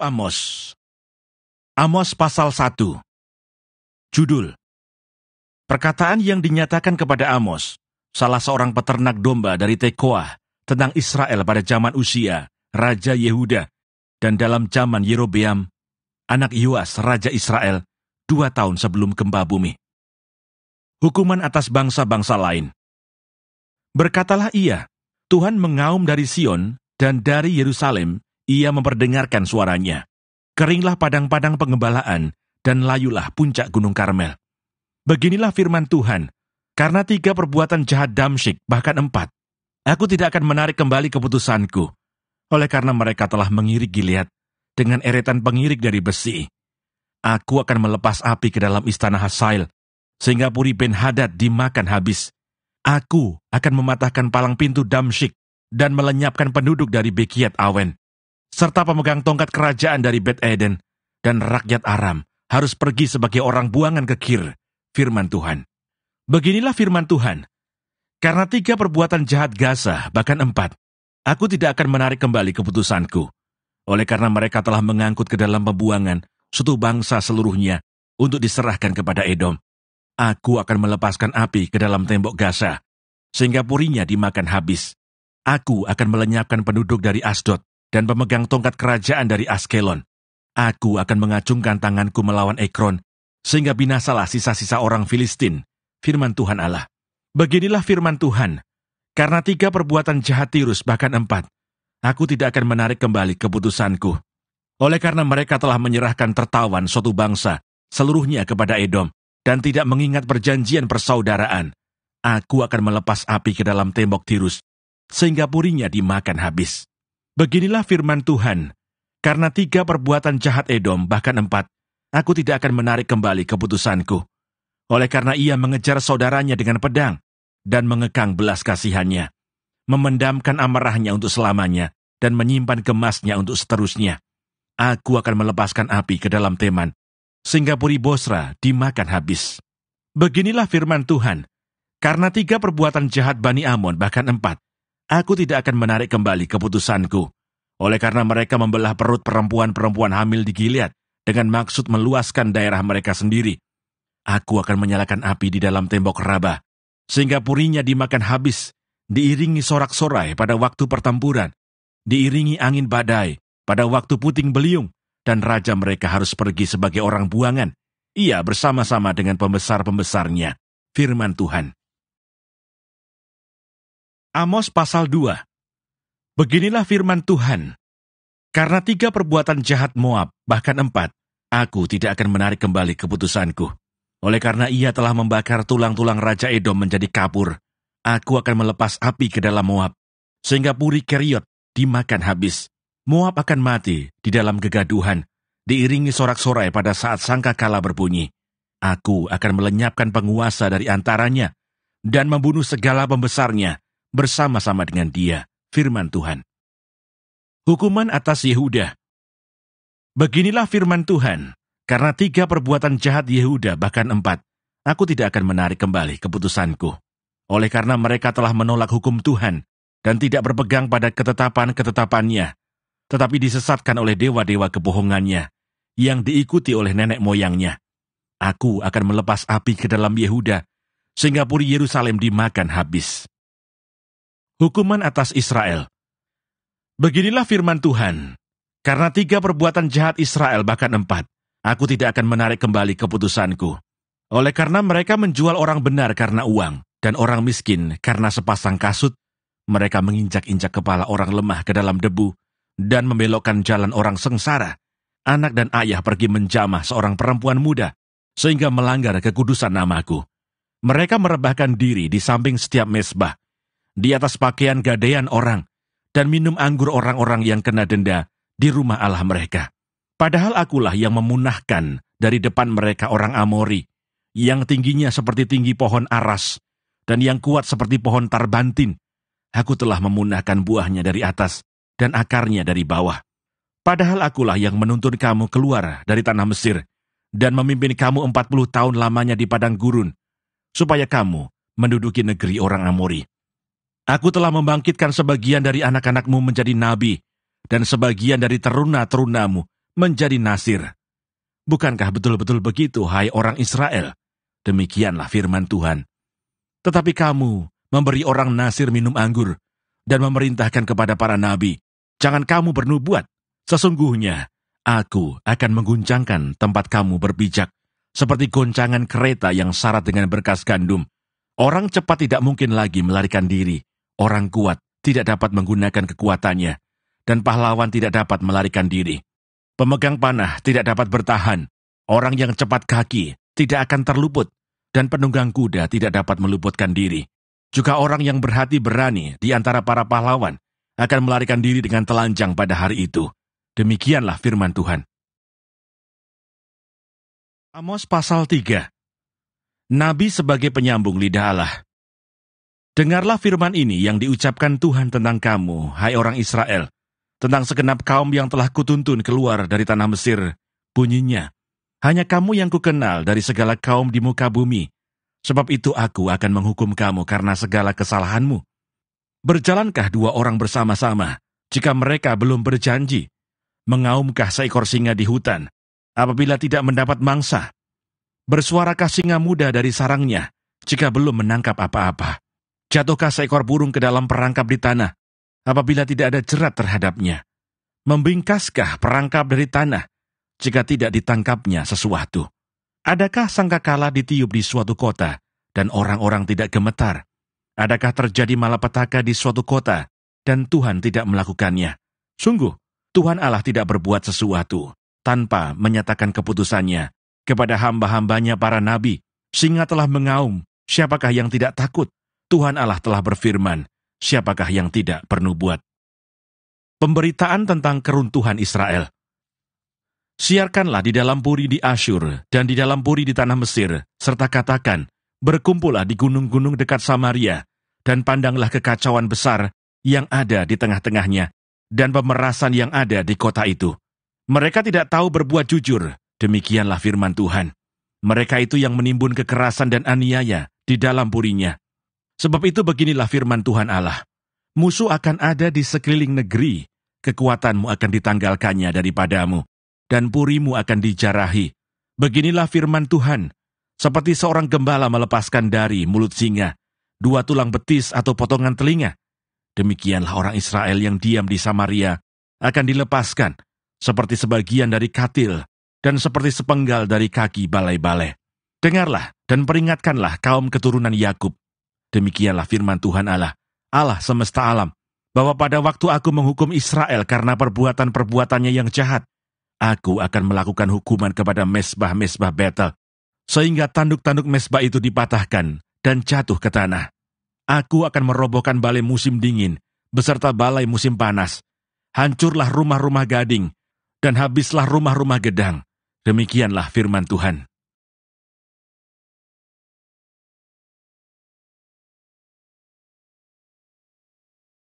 Kitab Amos. Amos pasal 1. Judul: Perkataan yang dinyatakan kepada Amos, salah seorang peternak domba dari Tekoa, tentang Israel pada zaman Usia, Raja Yehuda, dan dalam zaman Yerobeam, anak Yoas, Raja Israel, 2 tahun sebelum gempa bumi. Hukuman atas bangsa-bangsa lain. Berkatalah ia, Tuhan mengaum dari Sion, dan dari Yerusalem, ia memperdengarkan suaranya. Keringlah padang-padang pengembalaan, dan layulah puncak gunung Karmel. Beginilah firman Tuhan, karena 3 perbuatan jahat Damsyik, bahkan 4, aku tidak akan menarik kembali keputusanku, oleh karena mereka telah mengirik Gilead dengan eretan pengirik dari besi. Aku akan melepas api ke dalam istana Hasael, sehingga Puri Ben-Hadad dimakan habis. Aku akan mematahkan palang pintu Damsyik, dan melenyapkan penduduk dari Bekiat Awen, serta pemegang tongkat kerajaan dari Bet Eden, dan rakyat Aram harus pergi sebagai orang buangan ke Kir, firman Tuhan. Beginilah firman Tuhan, karena 3 perbuatan jahat Gaza, bahkan 4, aku tidak akan menarik kembali keputusanku, oleh karena mereka telah mengangkut ke dalam pembuangan suatu bangsa seluruhnya untuk diserahkan kepada Edom. Aku akan melepaskan api ke dalam tembok Gaza, sehingga purinya dimakan habis. Aku akan melenyapkan penduduk dari Asdod, dan pemegang tongkat kerajaan dari Askelon. Aku akan mengacungkan tanganku melawan Ekron, sehingga binasalah sisa-sisa orang Filistin, firman Tuhan Allah. Beginilah firman Tuhan, karena 3 perbuatan jahat Tirus, bahkan 4, aku tidak akan menarik kembali keputusanku. Oleh karena mereka telah menyerahkan tertawan suatu bangsa, seluruhnya kepada Edom, dan tidak mengingat perjanjian persaudaraan, aku akan melepas api ke dalam tembok Tirus, sehingga purinya dimakan habis. Beginilah firman Tuhan, karena 3 perbuatan jahat Edom, bahkan 4, aku tidak akan menarik kembali keputusanku. Oleh karena ia mengejar saudaranya dengan pedang, dan mengekang belas kasihannya, memendamkan amarahnya untuk selamanya, dan menyimpan gemasnya untuk seterusnya. Aku akan melepaskan api ke dalam Teman, sehingga Puri Bosra dimakan habis. Beginilah firman Tuhan, karena 3 perbuatan jahat Bani Amon, bahkan 4, aku tidak akan menarik kembali keputusanku, oleh karena mereka membelah perut perempuan-perempuan hamil di Gilead dengan maksud meluaskan daerah mereka sendiri. Aku akan menyalakan api di dalam tembok Rabah, sehingga purinya dimakan habis, diiringi sorak-sorai pada waktu pertempuran, diiringi angin badai pada waktu puting beliung, dan raja mereka harus pergi sebagai orang buangan, ia bersama-sama dengan pembesar-pembesarnya, firman Tuhan. Amos pasal 2. Beginilah firman Tuhan, karena 3 perbuatan jahat Moab, bahkan 4, aku tidak akan menarik kembali keputusanku. Oleh karena ia telah membakar tulang-tulang Raja Edom menjadi kapur, aku akan melepas api ke dalam Moab, sehingga Puri Keriot dimakan habis. Moab akan mati di dalam kegaduhan, diiringi sorak-sorai pada saat sangkakala berbunyi. Aku akan melenyapkan penguasa dari antaranya, dan membunuh segala pembesarnya, bersama-sama dengan dia, firman Tuhan. Hukuman atas Yehuda. Beginilah firman Tuhan, karena 3 perbuatan jahat Yehuda, bahkan 4, aku tidak akan menarik kembali keputusanku. Oleh karena mereka telah menolak hukum Tuhan, dan tidak berpegang pada ketetapan-ketetapannya, tetapi disesatkan oleh dewa-dewa kebohongannya, yang diikuti oleh nenek moyangnya. Aku akan melepas api ke dalam Yehuda, sehingga Puri Yerusalem dimakan habis. Hukuman atas Israel. Beginilah firman Tuhan, karena 3 perbuatan jahat Israel, bahkan 4, aku tidak akan menarik kembali keputusanku. Oleh karena mereka menjual orang benar karena uang, dan orang miskin karena sepasang kasut, mereka menginjak-injak kepala orang lemah ke dalam debu, dan membelokkan jalan orang sengsara. Anak dan ayah pergi menjamah seorang perempuan muda, sehingga melanggar kekudusan namaku. Mereka merebahkan diri di samping setiap mezbah, di atas pakaian gadaian orang, dan minum anggur orang-orang yang kena denda di rumah Allah mereka. Padahal akulah yang memunahkan dari depan mereka orang Amori, yang tingginya seperti tinggi pohon aras, dan yang kuat seperti pohon tarbantin. Aku telah memunahkan buahnya dari atas, dan akarnya dari bawah. Padahal akulah yang menuntun kamu keluar dari tanah Mesir, dan memimpin kamu 40 tahun lamanya di padang gurun, supaya kamu menduduki negeri orang Amori. Aku telah membangkitkan sebagian dari anak-anakmu menjadi nabi, dan sebagian dari teruna-terunamu menjadi Nasir. Bukankah betul-betul begitu, hai orang Israel? Demikianlah firman Tuhan. Tetapi kamu memberi orang Nasir minum anggur dan memerintahkan kepada para nabi, jangan kamu bernubuat. Sesungguhnya, aku akan mengguncangkan tempat kamu berpijak, seperti goncangan kereta yang syarat dengan berkas gandum. Orang cepat tidak mungkin lagi melarikan diri. Orang kuat tidak dapat menggunakan kekuatannya, dan pahlawan tidak dapat melarikan diri. Pemegang panah tidak dapat bertahan. Orang yang cepat kaki tidak akan terluput, dan penunggang kuda tidak dapat meluputkan diri. Juga orang yang berhati berani di antara para pahlawan akan melarikan diri dengan telanjang pada hari itu. Demikianlah firman Tuhan. Amos pasal 3. Nabi sebagai penyambung lidah Allah. Dengarlah firman ini yang diucapkan Tuhan tentang kamu, hai orang Israel, tentang segenap kaum yang telah kutuntun keluar dari tanah Mesir. Bunyinya, hanya kamu yang kukenal dari segala kaum di muka bumi, sebab itu aku akan menghukum kamu karena segala kesalahanmu. Berjalankah dua orang bersama-sama, jika mereka belum berjanji? Mengaumkah seekor singa di hutan, apabila tidak mendapat mangsa? Bersuarakah singa muda dari sarangnya, jika belum menangkap apa-apa? Jatuhkah seekor burung ke dalam perangkap di tanah, apabila tidak ada jerat terhadapnya? Membingkaskah perangkap dari tanah, jika tidak ditangkapnya sesuatu? Adakah sangkakala ditiup di suatu kota, dan orang-orang tidak gemetar? Adakah terjadi malapetaka di suatu kota, dan Tuhan tidak melakukannya? Sungguh, Tuhan Allah tidak berbuat sesuatu, tanpa menyatakan keputusannya kepada hamba-hambanya para nabi. Singa telah mengaum, siapakah yang tidak takut? Tuhan Allah telah berfirman, siapakah yang tidak bernubuat? Pemberitaan tentang keruntuhan Israel. Siarkanlah di dalam puri di Asyur dan di dalam puri di tanah Mesir, serta katakan, berkumpullah di gunung-gunung dekat Samaria, dan pandanglah kekacauan besar yang ada di tengah-tengahnya, dan pemerasan yang ada di kota itu. Mereka tidak tahu berbuat jujur, demikianlah firman Tuhan. Mereka itu yang menimbun kekerasan dan aniaya di dalam purinya. Sebab itu beginilah firman Tuhan Allah. Musuh akan ada di sekeliling negeri, kekuatanmu akan ditanggalkannya daripadamu, dan purimu akan dijarahi. Beginilah firman Tuhan, seperti seorang gembala melepaskan dari mulut singa 2 tulang betis atau potongan telinga. Demikianlah orang Israel yang diam di Samaria akan dilepaskan, seperti sebagian dari katil, dan seperti sepenggal dari kaki balai-balai. Dengarlah dan peringatkanlah kaum keturunan Yakub. Demikianlah firman Tuhan Allah, Allah semesta alam, bahwa pada waktu aku menghukum Israel karena perbuatan-perbuatannya yang jahat, aku akan melakukan hukuman kepada mesbah-mesbah Betel, sehingga tanduk-tanduk mesbah itu dipatahkan dan jatuh ke tanah. Aku akan merobohkan balai musim dingin, beserta balai musim panas. Hancurlah rumah-rumah gading, dan habislah rumah-rumah gedang. Demikianlah firman Tuhan.